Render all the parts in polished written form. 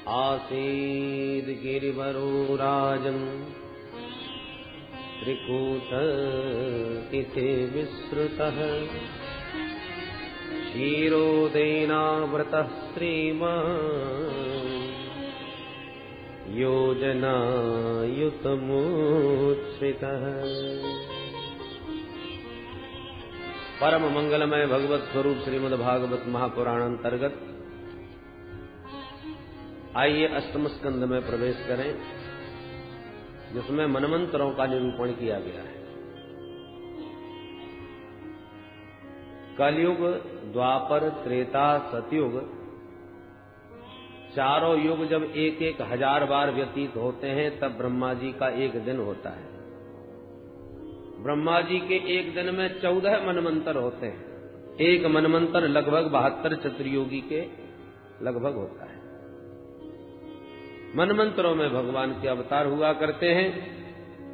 आसीद् गिरिवरो राजन् त्रिकूटतिथे विसृतः क्षीरोदेनावृतः श्रीमान् योजनायुतमुच्छ्रितः। परम मंगलमय भगवत स्वरूप श्रीमद् भागवत महापुराण अंतर्गत आइए अष्टम स्कंद में प्रवेश करें, जिसमें मनमंत्रों का निरूपण किया गया है। कलयुग, द्वापर, त्रेता, सतयुग, चारों युग जब एक एक हजार बार व्यतीत होते हैं, तब ब्रह्मा जी का एक दिन होता है। ब्रह्मा जी के एक दिन में 14 मनमंत्र होते हैं। एक मनमंत्र लगभग 72 चतुर्योगी के लगभग होता है। मनमंत्रों में भगवान के अवतार हुआ करते हैं।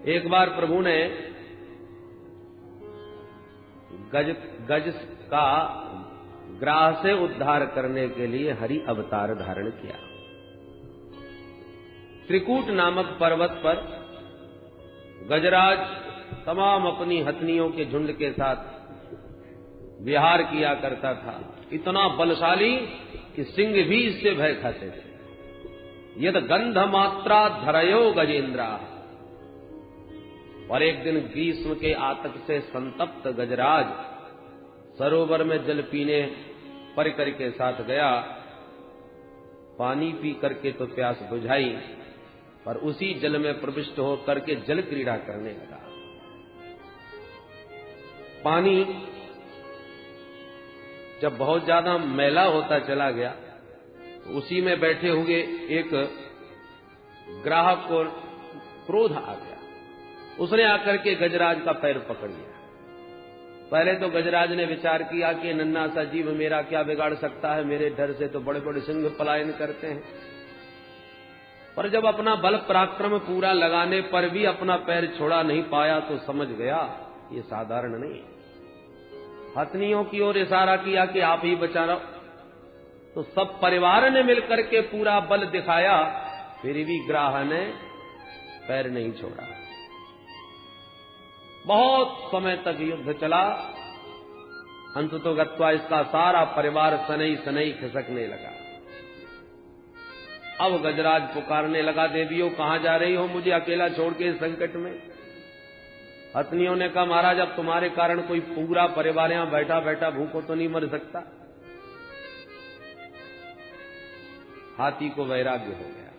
एक बार प्रभु ने गज का ग्राह से उद्धार करने के लिए हरि अवतार धारण किया। त्रिकूट नामक पर्वत पर गजराज तमाम अपनी हथनियों के झुंड के साथ विहार किया करता था। इतना बलशाली कि सिंह भी इससे भय खाते थे। यद गंध मात्रा धरयो गजेंद्रा। और एक दिन ग्रीष्म के आतक से संतप्त गजराज सरोवर में जल पीने परिकर के साथ गया। पानी पी करके तो प्यास बुझाई, पर उसी जल में प्रविष्ट होकर के जल क्रीड़ा करने लगा। पानी जब बहुत ज्यादा मैला होता चला गया, तो उसी में बैठे हुए एक ग्राहक को क्रोध आ गया। उसने आकर के गजराज का पैर पकड़ लिया। पहले तो गजराज ने विचार किया कि नन्हा सा जीव मेरा क्या बिगाड़ सकता है, मेरे डर से तो बड़े बड़े सिंह पलायन करते हैं। पर जब अपना बल पराक्रम पूरा लगाने पर भी अपना पैर छोड़ा नहीं पाया, तो समझ गया ये साधारण नहीं। हथनियों की ओर इशारा किया कि आप ही बचा रहो। तो सब परिवार ने मिलकर के पूरा बल दिखाया, फिर भी ग्राह ने पैर नहीं छोड़ा। बहुत समय तक युद्ध चला। अंततोगत्वा इसका सारा परिवार सनई सनई खिसकने लगा। अब गजराज पुकारने लगा, देवियों कहां जा रही हो, मुझे अकेला छोड़ के इस संकट में। हथनियों ने कहा, महाराज अब तुम्हारे कारण कोई पूरा परिवार यहां बैठा बैठा भूखों तो नहीं मर सकता। हाथी को वैराग्य हो गया।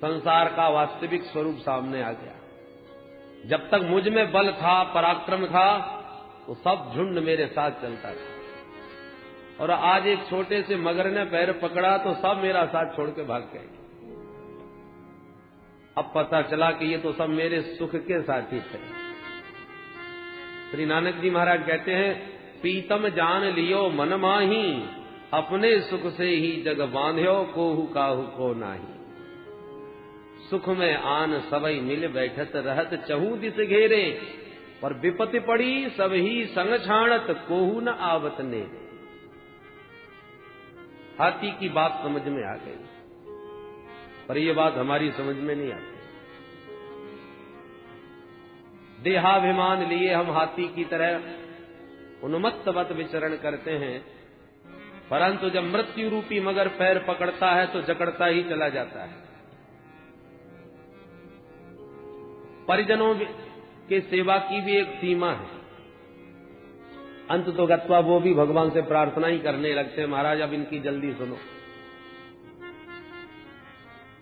संसार का वास्तविक स्वरूप सामने आ गया। जब तक मुझ में बल था, पराक्रम था, तो सब झुंड मेरे साथ चलता था। और आज एक छोटे से मगर ने पैर पकड़ा तो सब मेरा साथ छोड़ के भाग गए। अब पता चला कि ये तो सब मेरे सुख के साथी थे। श्री नानक जी महाराज कहते हैं, प्रीतम जान लियो मन माही, अपने सुख से ही जग बांध्यो, कोहू काहू को नाही। सुख में आन सबई मिल बैठत रहत, चहू दिस घेरे, पर विपत्ति पड़ी सब ही संग छाणत, कोहू न आवत ने। हाथी की बात समझ में आ गई, पर यह बात हमारी समझ में नहीं आती। देहाभिमान लिए हम हाथी की तरह उन्मत्तवत विचरण करते हैं, परंतु जब मृत्यु रूपी मगर पैर पकड़ता है तो जकड़ता ही चला जाता है। परिजनों के सेवा की भी एक सीमा है। अंततोगत्वा वो भी भगवान से प्रार्थना ही करने लगते हैं, महाराज अब इनकी जल्दी सुनो।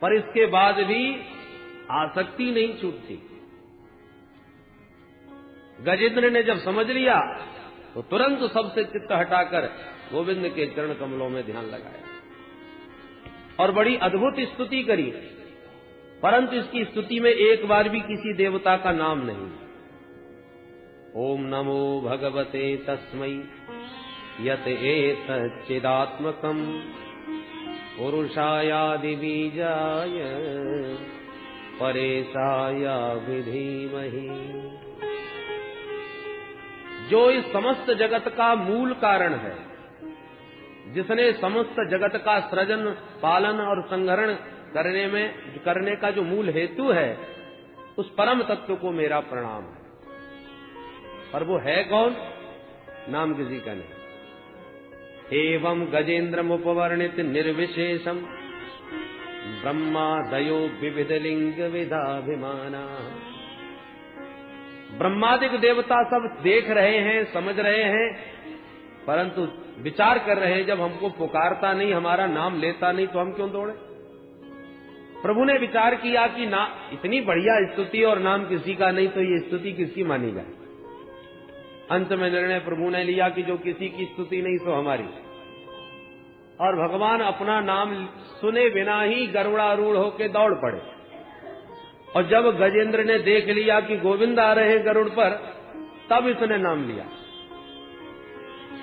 पर इसके बाद भी आसक्ति नहीं छूटती। गजेंद्र ने जब समझ लिया तो तुरंत सबसे चित्त हटाकर गोविंद के चरण कमलों में ध्यान लगाया और बड़ी अद्भुत स्तुति करी। परंतु इसकी स्तुति में एक बार भी किसी देवता का नाम नहीं। ओम नमो भगवते तस्मै यत एतच्चिदात्मकम् पुरुषायादि बीजाय परेशाय विधीमहि। जो इस समस्त जगत का मूल कारण है, जिसने समस्त जगत का सृजन, पालन और संहरण करने का जो मूल हेतु है, उस परम तत्व को मेरा प्रणाम है। पर वो है कौन? नाम किसी का नहीं। एवं गजेन्द्रम उपवर्णित निर्विशेषम ब्रह्मादयो विविध लिंग विधाभिमाना। ब्रह्मादिक देवता सब देख रहे हैं, समझ रहे हैं, परंतु विचार कर रहे हैं, जब हमको पुकारता नहीं, हमारा नाम लेता नहीं, तो हम क्यों दौड़े? प्रभु ने विचार किया कि ना, इतनी बढ़िया स्तुति और नाम किसी का नहीं, तो ये स्तुति किसकी मानी जाए? अंत में निर्णय प्रभु ने लिया कि जो किसी की स्तुति नहीं सो हमारी। और भगवान अपना नाम सुने बिना ही गरुड़ारूढ़ होके दौड़ पड़े। और जब गजेंद्र ने देख लिया कि गोविंद आ रहे गरुड़ पर, तब इसने नाम लिया।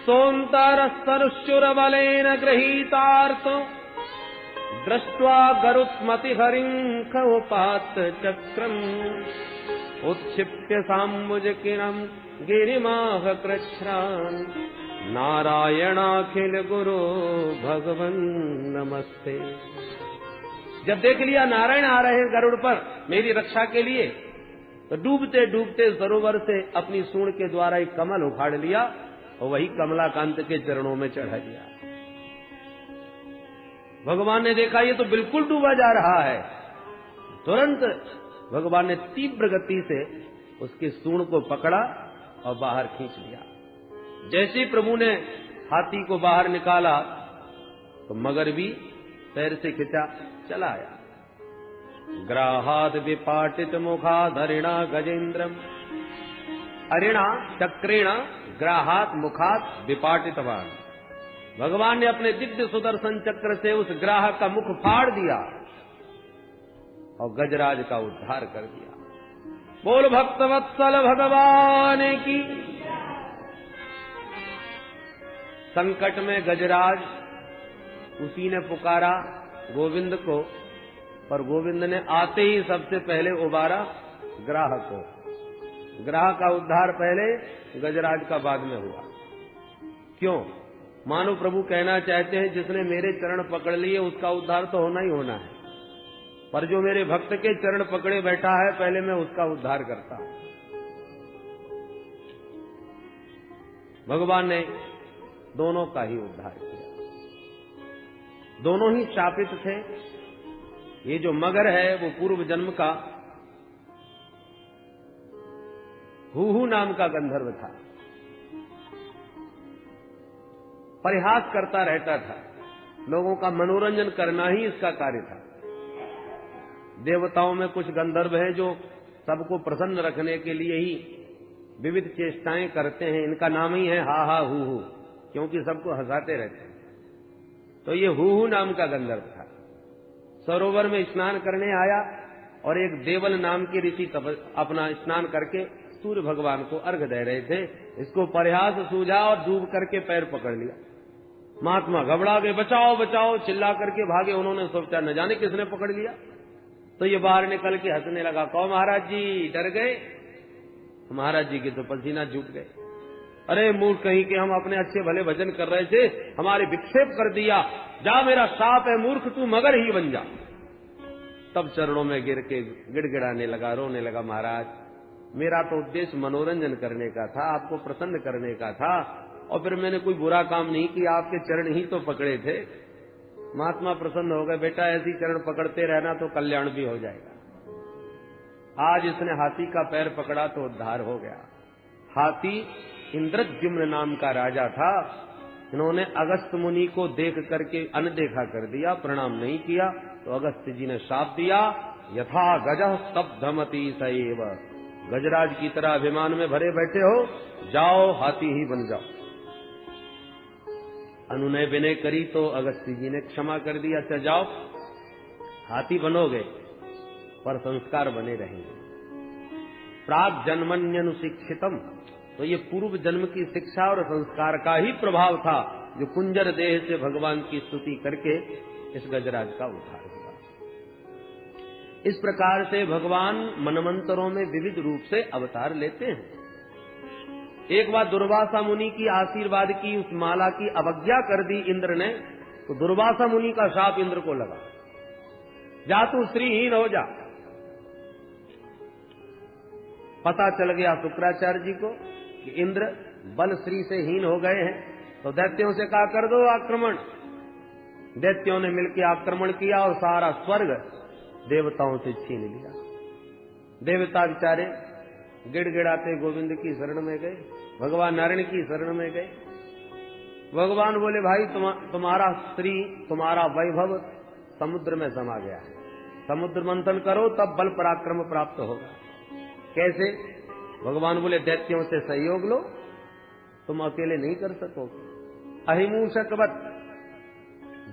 सोन्तरस्तरुश्चुर बलेन गृहीतार्तो दृष्ट्वा गरुत्मति हरिंखोपात चक्रम उत्क्षिप्य साम्बुज किरम गिरिमाह कृच्छ्रान नारायणाखिल गुरु भगवन नमस्ते। जब देख लिया नारायण आ रहे हैं गरुड़ पर मेरी रक्षा के लिए, तो डूबते डूबते सरोवर से अपनी सूंड के द्वारा एक कमल उखाड़ लिया और वही कमलाकांत के चरणों में चढ़ा दिया। भगवान ने देखा ये तो बिल्कुल डूबा जा रहा है। तुरंत भगवान ने तीव्र गति से उसकी सूंड को पकड़ा और बाहर खींच लिया। जैसे ही प्रभु ने हाथी को बाहर निकाला, तो मगर भी पैर से खिंचा चला आया। ग्राहाद विपाटित मुखाधरिणा गजेन्द्रम, अरिणा चक्रेण ग्राहात मुखात विपाटितवान। भगवान ने अपने दिव्य सुदर्शन चक्र से उस ग्राह का मुख फाड़ दिया और गजराज का उद्धार कर दिया। बोल भक्तवत्सल भगवान की। संकट में गजराज, उसी ने पुकारा गोविंद को, पर गोविंद ने आते ही सबसे पहले उबारा ग्राह को। ग्राह का उद्धार पहले, गजराज का बाद में हुआ। क्यों? मानो प्रभु कहना चाहते हैं जिसने मेरे चरण पकड़ लिए उसका उद्धार तो होना ही होना है, पर जो मेरे भक्त के चरण पकड़े बैठा है, पहले मैं उसका उद्धार करता हूं। भगवान ने दोनों का ही उद्धार किया। दोनों ही शापित थे। ये जो मगर है वो पूर्व जन्म का हूहू नाम का गंधर्व था। परिहास करता रहता था, लोगों का मनोरंजन करना ही इसका कार्य था। देवताओं में कुछ गंधर्व हैं जो सबको प्रसन्न रखने के लिए ही विविध चेष्टाएं करते हैं। इनका नाम ही है हा हा हू हू, क्योंकि सबको हंसाते रहते हैं। तो ये हू हू नाम का गंधर्व था। सरोवर में स्नान करने आया और एक देवल नाम के ऋषि अपना स्नान करके सूर्य भगवान को अर्घ्य दे रहे थे। इसको परिहास सूझा और डूब करके पैर पकड़ लिया। महात्मा घबरा गए, बचाओ बचाओ चिल्ला करके भागे। उन्होंने सोचा न जाने किसने पकड़ लिया। तो ये बाहर निकल के हंसने लगा। कहो महाराज जी डर गए? महाराज जी के तो पसीना झूठ गए। अरे मूर्ख कहीं के, हम अपने अच्छे भले भजन कर रहे थे, हमारे विक्षेप कर दिया। जा मेरा शाप है, मूर्ख तू मगर ही बन जा। तब चरणों में गिर के गिड़गिड़ाने लगा, रोने लगा। महाराज मेरा तो उद्देश्य मनोरंजन करने का था, आपको प्रसन्न करने का था, और फिर मैंने कोई बुरा काम नहीं किया, आपके चरण ही तो पकड़े थे। महात्मा प्रसन्न हो गए। बेटा ऐसी चरण पकड़ते रहना तो कल्याण भी हो जाएगा। आज इसने हाथी का पैर पकड़ा तो उद्धार हो गया। हाथी इंद्रद्युम्न नाम का राजा था। इन्होंने अगस्त मुनि को देख करके अनदेखा कर दिया, प्रणाम नहीं किया, तो अगस्त जी ने शाप दिया, यथा गजः स्तब्धमति सएव। गजराज की तरह अभिमान में भरे बैठे हो, जाओ हाथी ही बन जाओ। अनुनय विनय करी तो अगस्त्य जी ने क्षमा कर दिया। अच्छा जाओ हाथी बनोगे, पर संस्कार बने रहेंगे। प्राग जन्मन्यनुशिक्षितम, तो ये पूर्व जन्म की शिक्षा और संस्कार का ही प्रभाव था, जो कुंजर देह से भगवान की स्तुति करके इस गजराज का उद्धार हुआ। इस प्रकार से भगवान मनमंत्रों में विविध रूप से अवतार लेते हैं। एक बार दुर्वासा मुनि की आशीर्वाद की उस माला की अवज्ञा कर दी इंद्र ने, तो दुर्वासा मुनि का शाप इंद्र को लगा, जा तू श्रीहीन हो जा। पता चल गया शुक्राचार्य जी को कि इंद्र बल श्री से हीन हो गए हैं, तो दैत्यों से कहा कर दो आक्रमण। दैत्यों ने मिलकर आक्रमण किया और सारा स्वर्ग देवताओं से छीन लिया। देवता बेचारे गिड़गिड़ाते गोविंद की शरण में गए, भगवान नारायण की शरण में गए। भगवान बोले भाई तुम्हारा श्री तुम्हारा वैभव समुद्र में समा गया है, समुद्र मंथन करो तब बल पराक्रम प्राप्त होगा। कैसे? भगवान बोले दैत्यों से सहयोग लो, तुम अकेले नहीं कर सकोगे। अहिमूषकवत,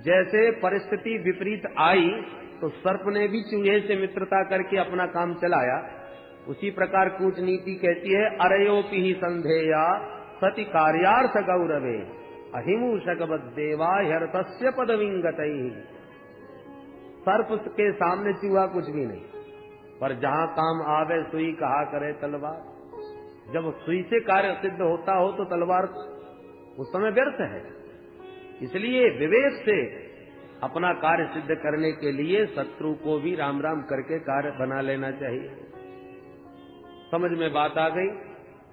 जैसे परिस्थिति विपरीत आई तो सर्प ने भी चूहे से मित्रता करके अपना काम चलाया, उसी प्रकार कूटनीति कहती है अरयोपि ही संधेया सति कार्यार्थ गौरवे अहिमूषकवत देवा हर्तस्य पदविंगतैः। सर्प के सामने चूहा कुछ भी नहीं, पर जहां काम आवे सुई कहा करे तलवार। जब सुई से कार्य सिद्ध होता हो तो तलवार उस समय व्यर्थ है। इसलिए विवेक से अपना कार्य सिद्ध करने के लिए शत्रु को भी राम राम करके कार्य बना लेना चाहिए। समझ में बात आ गई।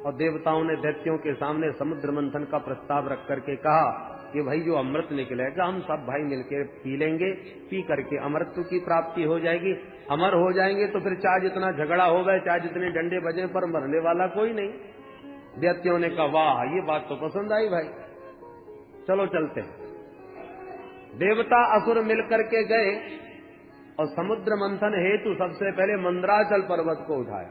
और देवताओं ने दैत्यों के सामने समुद्र मंथन का प्रस्ताव रख करके कहा कि भाई जो अमृत निकलेगा हम सब भाई मिलकर पी लेंगे, पी करके अमृत की प्राप्ति हो जाएगी, अमर हो जाएंगे, तो फिर चाहे जितना झगड़ा हो गए, चाहे जितने डंडे बजे, पर मरने वाला कोई नहीं। दैत्यों ने कहा वाह ये बात तो पसंद आई भाई, चलो चलते हैं। देवता असुर मिलकर के गए और समुद्र मंथन हेतु सबसे पहले मंदराचल पर्वत को उठाया।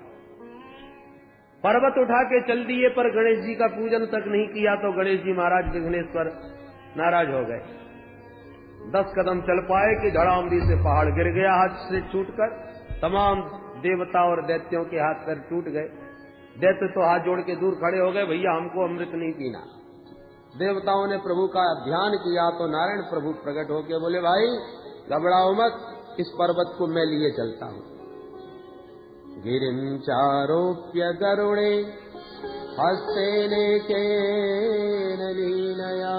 पर्वत उठा के चल दिए, पर गणेश जी का पूजन तक नहीं किया तो गणेश जी महाराज विघ्नेश्वर नाराज हो गए। 10 कदम चल पाए कि धड़ामड़ी से पहाड़ गिर गया हाथ से छूटकर, तमाम देवता और दैत्यों के हाथ पैर टूट गए। दैत्य तो हाथ जोड़ के दूर खड़े हो गए, भैया हमको अमृत नहीं पीना। देवताओं ने प्रभु का ध्यान किया तो नारायण प्रभु प्रकट होकर बोले भाई घबराओ मत, इस पर्वत को मैं लिए चलता हूं। गिरिं चारोप्य गरुणे हस्तेनेकेन लीनया।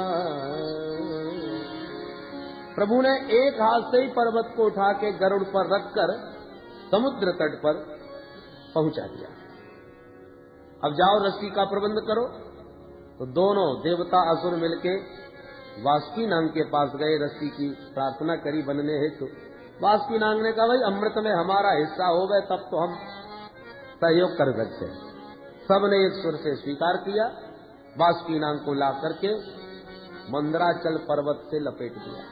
प्रभु ने एक हाथ से ही पर्वत को उठा के गरुड़ पर रखकर समुद्र तट पर पहुंचा दिया। अब जाओ रस्सी का प्रबंध करो। तो दोनों देवता असुर मिलके वासुकी नाग के पास गए, रस्सी की प्रार्थना करी बनने हेतु। वासुकी नाग ने कहा भाई अमृत में हमारा हिस्सा हो गए तब तो हम सहयोग कर सकते हैं। सबने एक सुर से स्वीकार किया। वासुकी नाग को ला करके मंदराचल पर्वत से लपेट दिया।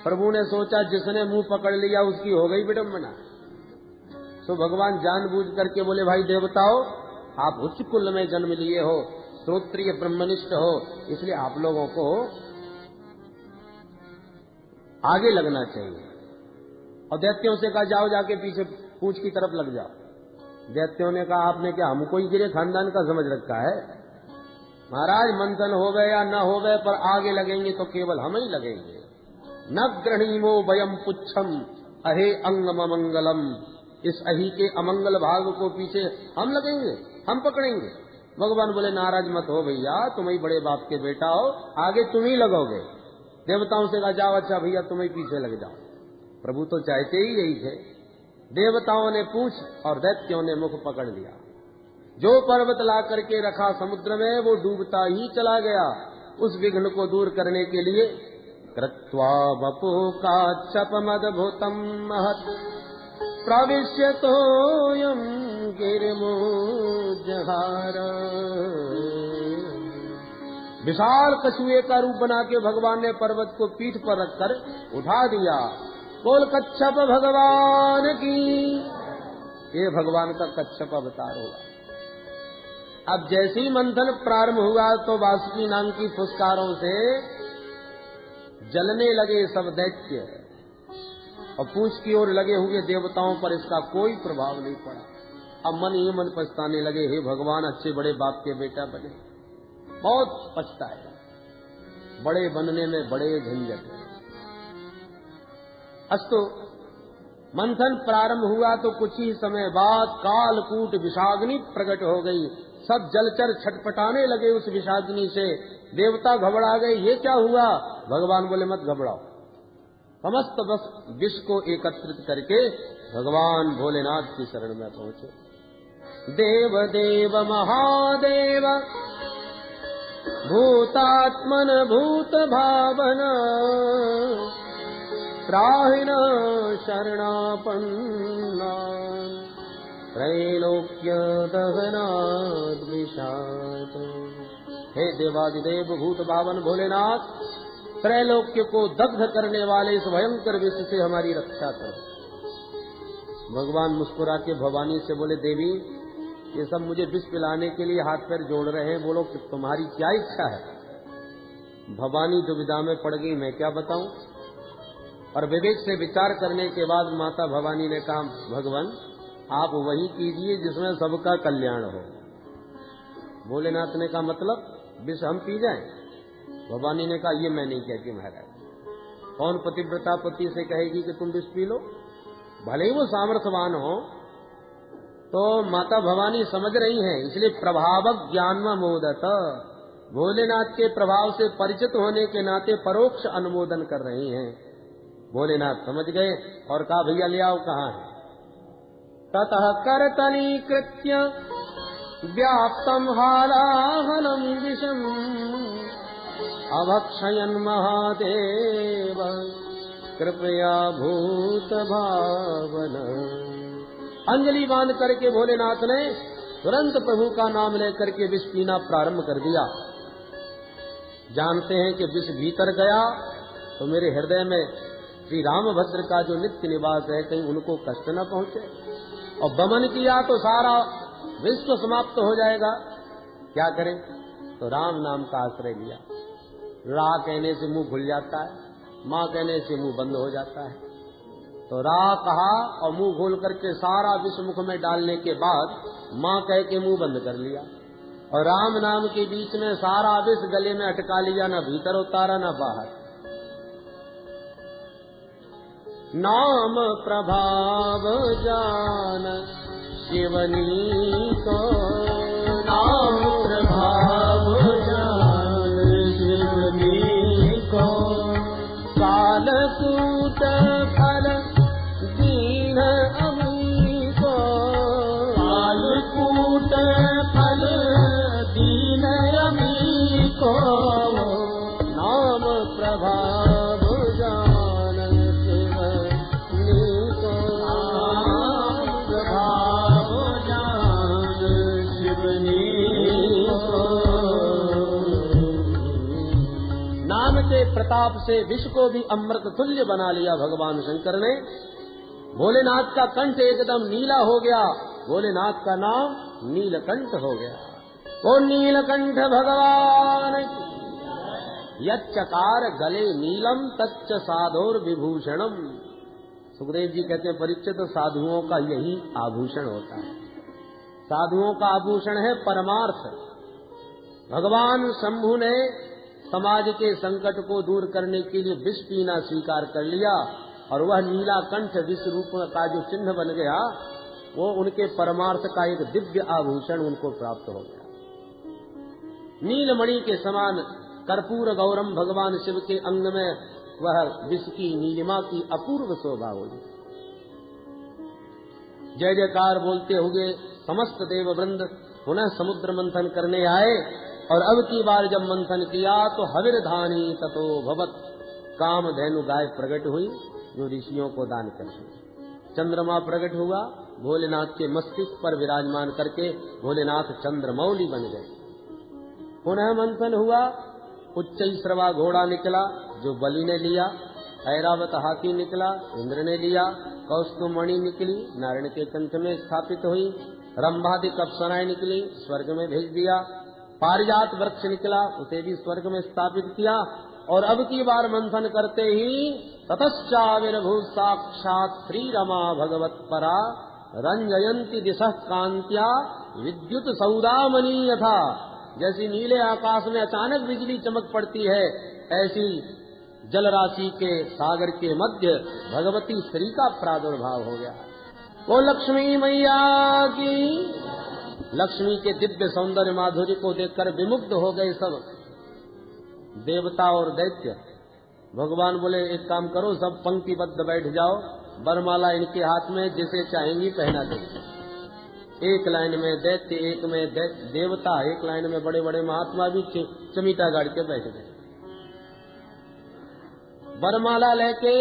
प्रभु ने सोचा जिसने मुंह पकड़ लिया उसकी हो गई विडंबना। तो भगवान जानबूझ करके बोले भाई देवताओं आप उच्च कुल में जन्म लिए हो, श्रोत्रिय ब्रह्मनिष्ठ हो, इसलिए आप लोगों को आगे लगना चाहिए। और दैत्यों से कहा जाओ जाके पीछे पूंछ की तरफ लग जाओ। दैत्यों ने कहा आपने क्या हमको ही गिरे खानदान का समझ रखा है? महाराज मंथन हो गए या न हो गए पर आगे लगेंगे तो केवल हम ही लगेंगे। न गृणीमो वयम पुच्छम अहे अंगम मंगलम। इस अही के अमंगल भाग को पीछे हम लगेंगे, हम पकड़ेंगे। भगवान बोले नाराज मत हो भैया, तुम ही बड़े बाप के बेटा हो, आगे तुम ही लगोगे। देवताओं से कहा जाओ अच्छा भैया तुम ही पीछे लग जाओ। प्रभु तो चाहते ही यही थे। देवताओं ने पूछ और दैत्यों ने मुख पकड़ लिया। जो पर्वत ला करके रखा समुद्र में वो डूबता ही चला गया। उस विघ्न को दूर करने के लिए कृत्वा वपु काच्छपमद्भुतं महत् प्रविश्यतोऽयं गिरिमुज्जहार। विशाल कछुए का रूप बना के भगवान ने पर्वत को पीठ पर रखकर उठा दिया। बोल कच्छप भगवान की। ये भगवान का कच्छप अवतार होगा। अब जैसे ही मंथन प्रारंभ हुआ तो वासुकी नाग की फुसकारों से जलने लगे सब दैत्य और पूंछ की ओर लगे हुए देवताओं पर इसका कोई प्रभाव नहीं पड़ा। अब मन ही मन पछताने लगे, हे भगवान अच्छे बड़े बाप के बेटा बने, बहुत पछताए। बड़े बनने में बड़े झंझट है। अस्तु मंथन प्रारंभ हुआ तो कुछ ही समय बाद कालकूट विषाग्नि प्रकट हो गई। सब जलचर छटपटाने लगे उस विषाग्नि से। देवता घबरा गए, ये क्या हुआ? भगवान बोले मत घबराओ। समस्त बस विष को एकत्रित करके भगवान भोलेनाथ की शरण में पहुंचे। देव देव महादेव भूतात्मन भूत भावन त्राहिण शरणापन्ना त्रैलोक्य दहनाद विषाद। हे देवादिदेव भूत भावन भोलेनाथ, त्रैलोक्य को दग्ध करने वाले इस भयंकर विष से हमारी रक्षा करो। भगवान मुस्कुरा के भवानी से बोले, देवी ये सब मुझे विष पिलाने के लिए हाथ पैर जोड़ रहे हैं, बोलो कि तुम्हारी क्या इच्छा है? भवानी दुविधा में पड़ गई, मैं क्या बताऊं। और विवेक से विचार करने के बाद माता भवानी ने कहा, भगवान आप वही कीजिए जिसमें सबका कल्याण हो। भोलेनाथ ने कहा, मतलब विष हम पी जाएं? भवानी ने कहा, ये मैं नहीं कहती महाराज। कौन पतिव्रता पति से कहेगी कि तुम विष पी लो? भले ही वो सामर्थ्यवान हो, तो माता भवानी समझ रही हैं, इसलिए प्रभावक ज्ञान मोदत, भोलेनाथ के प्रभाव से परिचित होने के नाते परोक्ष अनुमोदन कर रही हैं। भोलेनाथ समझ गए और कहा, भैया ले आओ, कहाँ है? ततः करतलीकृत्य व्याप्तम हालाहलम विषम अभक्षयन् महादेव कृपया भूत भावन। अंजलि बांध करके भोलेनाथ ने तुरंत प्रभु का नाम लेकर के विष पीना प्रारंभ कर दिया। जानते हैं कि विष भीतर गया तो मेरे हृदय में श्री रामभद्र का जो नित्य निवास है, कहीं उनको कष्ट न पहुंचे। और दमन किया तो सारा विश्व समाप्त हो जाएगा। क्या करें? तो राम नाम का आश्रय लिया। रा कहने से मुंह खुल जाता है, माँ कहने से मुंह बंद हो जाता है। तो रा कहा और मुंह खोल करके सारा विष मुख में डालने के बाद माँ कह के मुंह बंद कर लिया। और राम नाम के बीच में सारा विष गले में अटका लिया, न भीतर उतारा न बाहर। नाम प्रभाव जान शिवनी को, नाम प्रभाव जान शिवनी को, कालकूट फल दीन अमी को, कालकूट फल दीन अमी को, नाम प्रभाव जान शिवनी को, नाम प्रभाव जान शिवनी को। नाम के प्रताप से विष को भी अमृत तुल्य बना लिया भगवान शंकर ने। भोलेनाथ का कंठ एकदम नीला हो गया, भोलेनाथ का नाम नीलकंठ हो गया। वो नीलकंठ भगवान यच्चकार गले नीलम तच्च साधोर विभूषणम। सुखदेव जी कहते हैं, परीक्षित साधुओं का यही आभूषण होता है। साधुओं का आभूषण है परमार्थ। भगवान शंभु ने समाज के संकट को दूर करने के लिए विष पीना स्वीकार कर लिया और वह नीला कंठ विष रूप का जो चिन्ह बन गया, वो उनके परमार्थ का एक दिव्य आभूषण उनको प्राप्त हो गया। नीलमणि के समान कर्पूर गौरम भगवान शिव के अंग में वह विष की नीलिमा की अपूर्व शोभा हुई। जय जयकार बोलते हुए समस्त देव वृंद पुनः समुद्र मंथन करने आए। और अब की बार जब मंथन किया तो हविर धानी ततो भवत, काम धेनु गाय प्रकट हुई जो ऋषियों को दान करती। चंद्रमा प्रकट हुआ, भोलेनाथ के मस्तिष्क पर विराजमान करके भोलेनाथ चंद्रमौली बन गए। पुनः मंथन हुआ, उच्चैश्रवा घोड़ा निकला जो बलि ने लिया, ऐरावत हाथी निकला इंद्र ने लिया, कौस्तुभमणि निकली नारायण के कंठ में स्थापित हुई, रंभादिक अप्सराएं निकली स्वर्ग में भेज दिया, पारिजात वृक्ष निकला उसे भी स्वर्ग में स्थापित किया। और अब की बार मंथन करते ही ततश्चाविर्भू साक्षात् श्री रमा भगवत परा रंजयंती दिशः कांत्या विद्युत सौदामनी यथा। जैसी नीले आकाश में अचानक बिजली चमक पड़ती है, ऐसी जल राशि के सागर के मध्य भगवती श्री का प्रादुर्भाव हो गया। वो लक्ष्मी मैया की। लक्ष्मी के दिव्य सौंदर्य माधुर्य को देखकर विमुग्ध हो गए सब देवता और दैत्य। भगवान बोले एक काम करो, सब पंक्तिबद्ध बैठ जाओ, वरमाला इनके हाथ में, जिसे चाहेंगी पहना देंगे। एक लाइन में दैत्य, एक में देवता, एक लाइन में बड़े बड़े महात्मा भी चमीटा गाड़ के बैठ गए। वरमाला लेके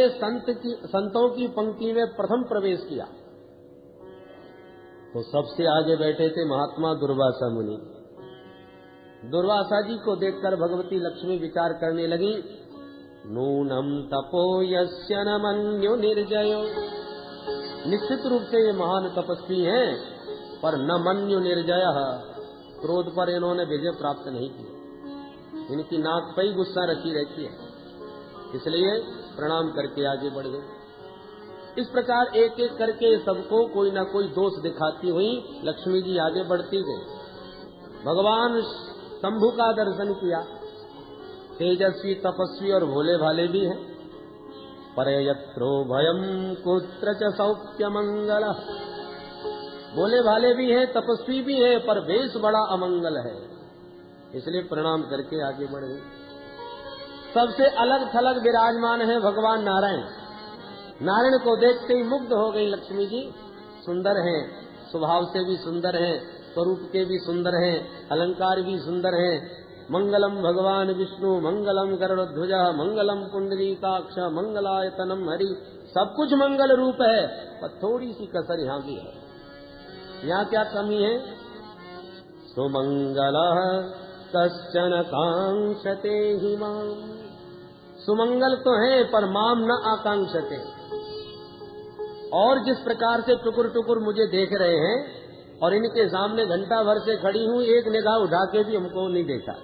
संतों की पंक्ति में प्रथम प्रवेश किया तो सबसे आगे बैठे थे महात्मा दुर्वासा मुनि। दुर्वासा जी को देखकर भगवती लक्ष्मी विचार करने लगी, नूनम तपो यस्य न मन्यो निर्जयो। निश्चित रूप से ये महान तपस्वी हैं, पर न मन्यो निर्जय, क्रोध पर इन्होंने विजय प्राप्त नहीं की। इनकी नाक पे ही गुस्सा रखी रहती है, इसलिए प्रणाम करके आगे बढ़ गए। इस प्रकार एक एक करके सबको कोई न कोई दोष दिखाती हुई लक्ष्मी जी आगे बढ़ती गई। भगवान शंभु का दर्शन किया। तेजस्वी, तपस्वी और भोले भाले भी हैं। परे यत्रो भयम कुत्र च सौख्य मंगल। भोले भाले भी हैं, तपस्वी भी हैं, पर वेश बड़ा अमंगल है, इसलिए प्रणाम करके आगे बढ़ गए। सबसे अलग थलग विराजमान है भगवान नारायण। नारायण को देखते ही मुग्ध हो गई लक्ष्मी जी। सुंदर हैं, स्वभाव से भी सुंदर हैं, स्वरूप के भी सुंदर हैं, अलंकार भी सुंदर हैं। मंगलम भगवान विष्णु, मंगलम गरुड़ध्वज, मंगलम पुंडरीकाक्ष, मंगलायतनम हरि। सब कुछ मंगल रूप है, पर थोड़ी सी कसर यहाँ भी है। यहाँ क्या कमी है? सुमंगल कश्चन कांक्षते हि माम। सुमंगल तो है, पर माम न आकांक्षते। और जिस प्रकार से टुकुर टुकुर मुझे देख रहे हैं और इनके सामने घंटा भर से खड़ी हूँ, एक निगाह उठा के भी हमको नहीं देखा।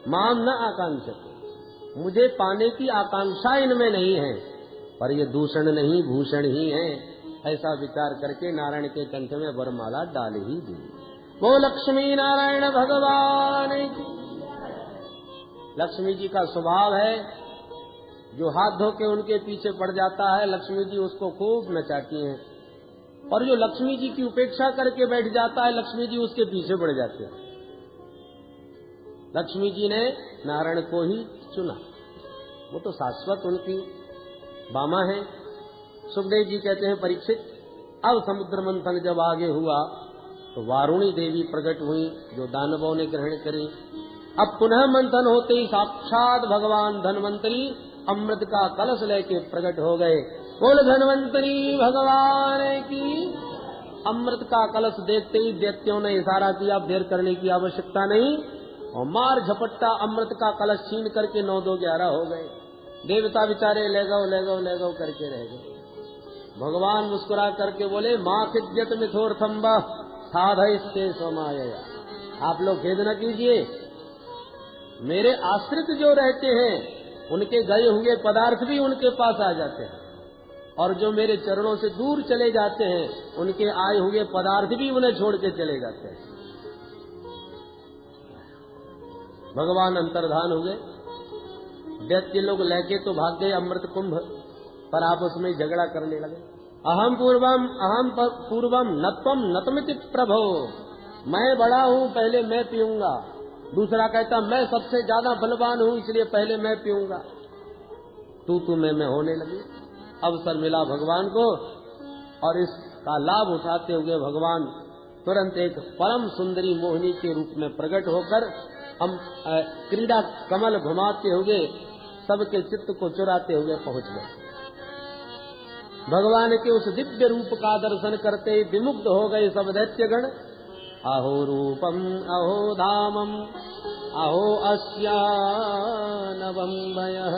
माम न आकांक्षते, मुझे पाने की आकांक्षा इनमें नहीं है, पर ये दूषण नहीं भूषण ही है। ऐसा विचार करके नारायण के कंठ में वरमाला डाल ही दी। वो लक्ष्मी नारायण भगवान की। लक्ष्मी जी का स्वभाव है, जो हाथ धो के उनके पीछे पड़ जाता है, लक्ष्मी जी उसको खूब नचाती हैं। और जो लक्ष्मी जी की उपेक्षा करके बैठ जाता है, लक्ष्मी जी उसके पीछे पड़ जाते हैं। लक्ष्मी जी ने नारायण को ही चुना, वो तो शाश्वत उनकी बामा है। सुखदेव जी कहते हैं, परीक्षित, अब समुद्र मंथन जब आगे हुआ तो वारुणी देवी प्रकट हुई, जो दानवों ने ग्रहण करी। अब पुनः मंथन होते ही साक्षात भगवान धन्वंतरी अमृत का कलश लेके प्रकट हो गए। बोल धन्वंतरी भगवान की। अमृत का कलश देखते ही दैत्यों ने इशारा किया, देर करने की आवश्यकता नहीं, और मार झपट्टा अमृत का कलश छीन करके 9 2 11 हो गए। देवता बेचारे ले गो करके रह गए। भगवान मुस्कुरा करके बोले, माँ खिद्यत मिथोर्थम्ब साधयस्ते स्वमायया। आप लोग खेद न कीजिए, मेरे आश्रित जो रहते हैं उनके गए हुए पदार्थ भी उनके पास आ जाते हैं, और जो मेरे चरणों से दूर चले जाते हैं उनके आए हुए पदार्थ भी उन्हें छोड़ के चले जाते हैं। भगवान अंतर्धान हुए। दैत्य लोग लेके तो भाग गए अमृत कुंभ, पर आपस में झगड़ा करने लगे। अहम पूर्वम नत्वम नतमिति प्रभो। मैं बड़ा हूँ, पहले मैं पीऊंगा। दूसरा कहता, मैं सबसे ज्यादा बलवान हूँ, इसलिए पहले मैं पीऊंगा। तू मैं होने लगी। अवसर मिला भगवान को, और इसका लाभ उठाते हुए भगवान तुरंत एक परम सुंदरी मोहिनी के रूप में प्रकट होकर हम क्रीड़ा कमल घुमाते हुए सबके चित्त को चुराते हुए पहुंच गए। भगवान के उस दिव्य रूप का दर्शन करते ही विमुग्ध हो गए सब दैत्यगण। अहो रूपम अहो धामम अहो अस्या नवम भयः।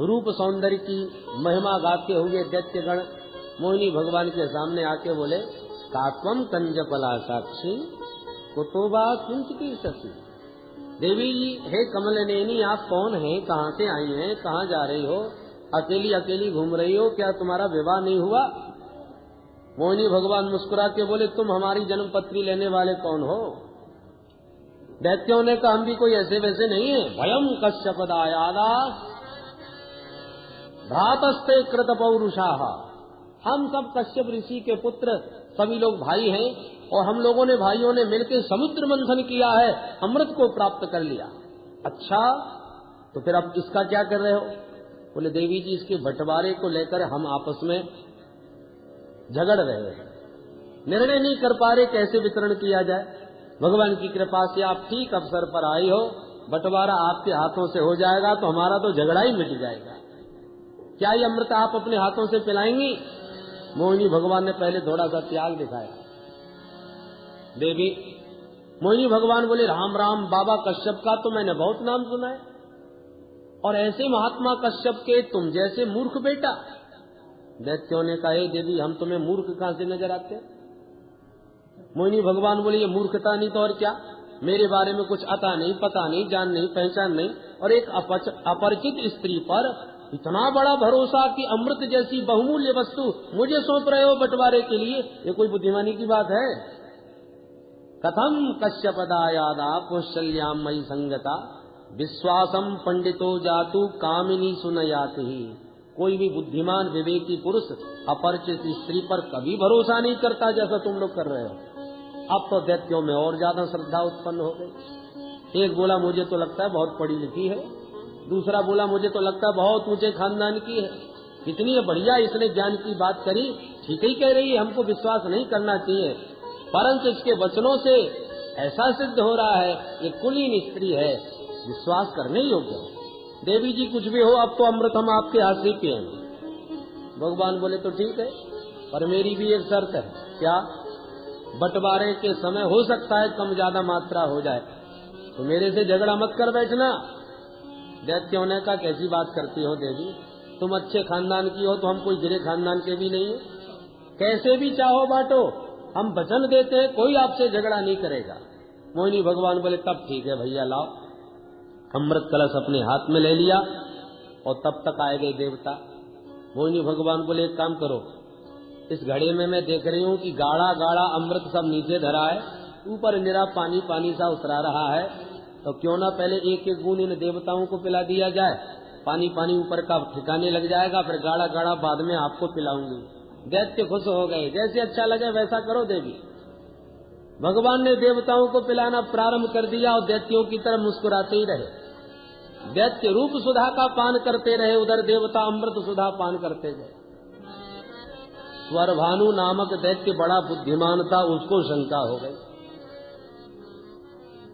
रूप सौंदर्य की महिमा गाते हुए दैत्यगण मोहिनी भगवान के सामने आके बोले, कात्वम कंजपला साक्षी कुतोबा किंचिती सखी। देवी जी, हे कमलनेनी, आप कौन हैं, कहाँ से आई हैं, कहाँ जा रही हो, अकेली अकेली घूम रही हो, क्या तुम्हारा विवाह नहीं हुआ? मोहिनी भगवान मुस्कुरा के बोले, तुम हमारी जन्मपत्री लेने वाले कौन हो? दैत्यों ने कहा हम भी कोई ऐसे वैसे नहीं है। भयम कश्यप दायादा भ्रातस्ते कृत पौरुषाः, हम सब कश्यप ऋषि के पुत्र सभी लोग भाई हैं और हम लोगों ने भाइयों ने मिलकर समुद्र मंथन किया है, अमृत को प्राप्त कर लिया। अच्छा तो फिर अब इसका क्या कर रहे हो? बोले देवी जी इसके बंटवारे को लेकर हम आपस में झगड़ रहे हैं, निर्णय नहीं कर पा रहे कैसे वितरण किया जाए। भगवान की कृपा से आप ठीक अवसर पर आई हो, बंटवारा आपके हाथों से हो जाएगा तो हमारा तो झगड़ा ही मिट जाएगा। क्या ये अमृत आप अपने हाथों से पिलाएंगी? मोहिनी भगवान ने पहले थोड़ा सा त्याग दिखाया। देवी मोहिनी भगवान बोले राम राम, बाबा कश्यप का तो मैंने बहुत नाम सुना है और ऐसे महात्मा कश्यप के तुम जैसे मूर्ख बेटा। दैत्यों ने कहा देवी हम तुम्हें मूर्ख कहां से नजर आते? मोहिनी भगवान बोले ये मूर्खता नहीं तो और क्या, मेरे बारे में कुछ आता नहीं, पता नहीं, जान नहीं, पहचान नहीं और एक अपरिचित स्त्री पर इतना बड़ा भरोसा कि अमृत जैसी बहुमूल्य वस्तु मुझे सौंप रहे हो बंटवारे के लिए, ये कोई बुद्धिमानी की बात है? कथम कश्यपदायादा कौशल्याम मयि संगता विश्वासम पंडितो जातु कामिनी सुनयाति। कोई भी बुद्धिमान विवेकी पुरुष अपरिचित स्त्री पर कभी भरोसा नहीं करता जैसा तुम लोग कर रहे हो। अब तो दैत्यों में और ज्यादा श्रद्धा उत्पन्न हो गई। एक बोला मुझे तो लगता है बहुत पढ़ी लिखी है, दूसरा बोला मुझे तो लगता है बहुत ऊंचे खानदान की है। कितनी बढ़िया इसने ज्ञान की बात करी, ठीक ही कह रही है, हमको विश्वास नहीं करना चाहिए, परंतु इसके वचनों से ऐसा सिद्ध हो रहा है ये कुलीन स्त्री है, विश्वास करने योग्य है। देवी जी कुछ भी हो अब तो अमृत हम आपके हाथ से पिएंगे। भगवान बोले तो ठीक है, पर मेरी भी एक शर्त है। क्या? बंटवारे के समय हो सकता है कम ज्यादा मात्रा हो जाए, तो मेरे से झगड़ा मत कर बैठना। दैत्यों ने कहा कैसी बात करती हो देवी, तुम अच्छे खानदान की हो तो हम कोई गिरे खानदान के भी नहीं है, कैसे भी चाहो बांटो, हम वचन देते हैं कोई आपसे झगड़ा नहीं करेगा। मोहिनी भगवान बोले तब ठीक है भैया लाओ। अमृत कलश अपने हाथ में ले लिया और तब तक आए गए देवता। मोहिनी भगवान बोले एक काम करो, इस घड़े में मैं देख रही हूँ कि गाढ़ा गाढ़ा अमृत सब नीचे धरा है, ऊपर निरा पानी पानी सा उतरा रहा है, तो क्यों ना पहले एक एक बूंद इन देवताओं को पिला दिया जाए, पानी पानी ऊपर का ठिकाने लग जाएगा, फिर गाढ़ा गाढ़ा बाद में आपको पिलाऊंगी। दैत्य खुश हो गए, जैसे अच्छा लगे वैसा करो देवी। भगवान ने देवताओं को पिलाना प्रारंभ कर दिया और दैत्यों की तरफ मुस्कुराते ही रहे। दैत्य रूप सुधा का पान करते रहे, उधर देवता अमृत सुधा पान करते गए। स्वरभानु नामक दैत्य बड़ा बुद्धिमान था, उसको शंका हो गई।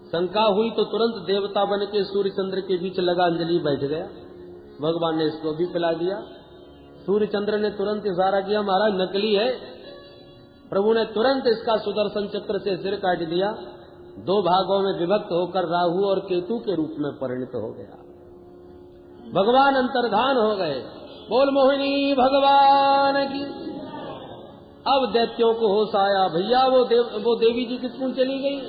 शंका हुई तो तुरंत देवता बन के सूर्य चंद्र के बीच लगा अंजलि बैठ गया। भगवान ने इसको भी पिला दिया। सूर्य चंद्र ने तुरंत इशारा किया महाराज नकली है। प्रभु ने तुरंत इसका सुदर्शन चक्र से सिर काट दिया, दो भागों में विभक्त होकर राहु और केतु के रूप में परिणत हो गया। भगवान अंतर्धान हो गए। बोल मोहिनी भगवान की। अब दैत्यों को होश आया, भैया वो देवी जी किसको चली गई।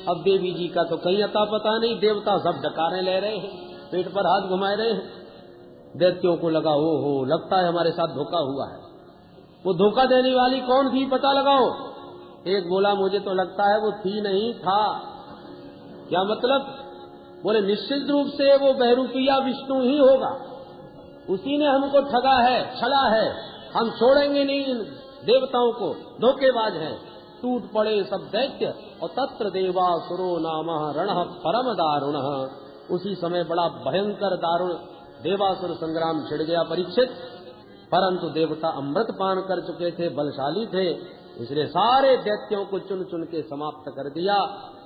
अब देवी जी का तो कहीं अता पता नहीं, देवता सब डकारे ले रहे हैं, पेट पर हाथ घुमा रहे हैं। दैत्यों को लगा ओहो लगता है हमारे साथ धोखा हुआ है। वो धोखा देने वाली कौन थी पता लगाओ। एक बोला मुझे तो लगता है वो थी नहीं था। क्या मतलब? बोले निश्चित रूप से वो बहरूपिया विष्णु ही होगा, उसी ने हमको ठगा है, छला है, हम छोड़ेंगे नहीं इन देवताओं को, धोखेबाज हैं। टूट पड़े सब दैत्य और तत्र देवासुरो नामः रणः परम दारुण। उसी समय बड़ा भयंकर दारुण देवासुर संग्राम छिड़ गया परीक्षित। परंतु देवता अमृत पान कर चुके थे, बलशाली थे, इसलिए सारे दैत्यों को चुन चुन के समाप्त कर दिया।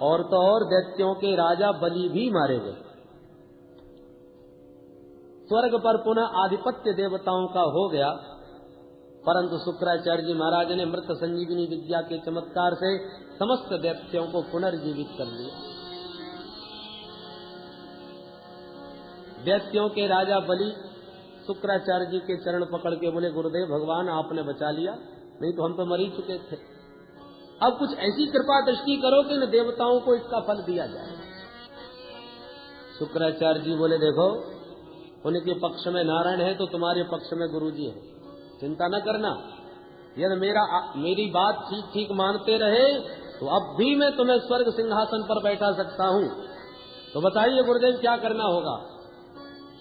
और तो और दैत्यों के राजा बलि भी मारे गए। स्वर्ग पर पुनः आधिपत्य देवताओं का हो गया, परंतु शुक्राचार्य जी महाराज ने मृत संजीवनी विद्या के चमत्कार से समस्त दैत्यों को पुनर्जीवित कर दिया। दैत्यों के राजा बलि शुक्राचार्य जी के चरण पकड़ के बोले गुरुदेव भगवान आपने बचा लिया, नहीं तो हम तो मर ही चुके थे। अब कुछ ऐसी कृपा दृष्टि करो कि इन देवताओं को इसका फल दिया जाए। शुक्राचार्य जी बोले देखो उनके पक्ष में नारायण है तो तुम्हारे पक्ष में गुरुजी है, चिंता न करना। यदि मेरी बात ठीक ठीक मानते रहे तो अब भी मैं तुम्हें स्वर्ग सिंहासन पर बैठा सकता हूं, तो बताइए गुरुदेव क्या करना होगा?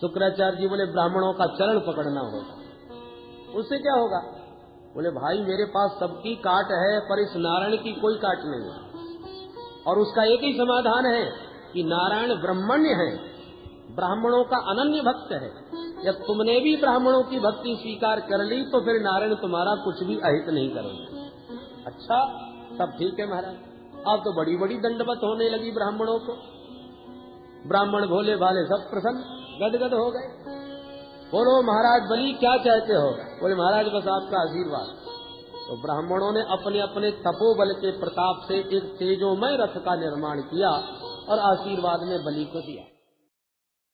शुक्राचार्य जी बोले ब्राह्मणों का चरण पकड़ना होगा। उससे क्या होगा? बोले भाई मेरे पास सबकी काट है पर इस नारायण की कोई काट नहीं है, और उसका एक ही समाधान है कि नारायण ब्रह्मण्य है, ब्राह्मणों का अनन्य भक्त है। जब तुमने भी ब्राह्मणों की भक्ति स्वीकार कर ली तो फिर नारायण तुम्हारा कुछ भी अहित नहीं करेंगे। अच्छा तब ठीक है महाराज। अब तो बड़ी बड़ी दंडवत होने लगी ब्राह्मणों को। ब्राह्मण भोले भाले सब प्रसन्न गदगद हो गए। बोलो महाराज बलि क्या चाहते हो? बोले महाराज बस आपका आशीर्वाद। तो ब्राह्मणों ने अपने अपने तपोबल के प्रताप से एक तेजोमय रथ का निर्माण किया और आशीर्वाद में बलि को दिया।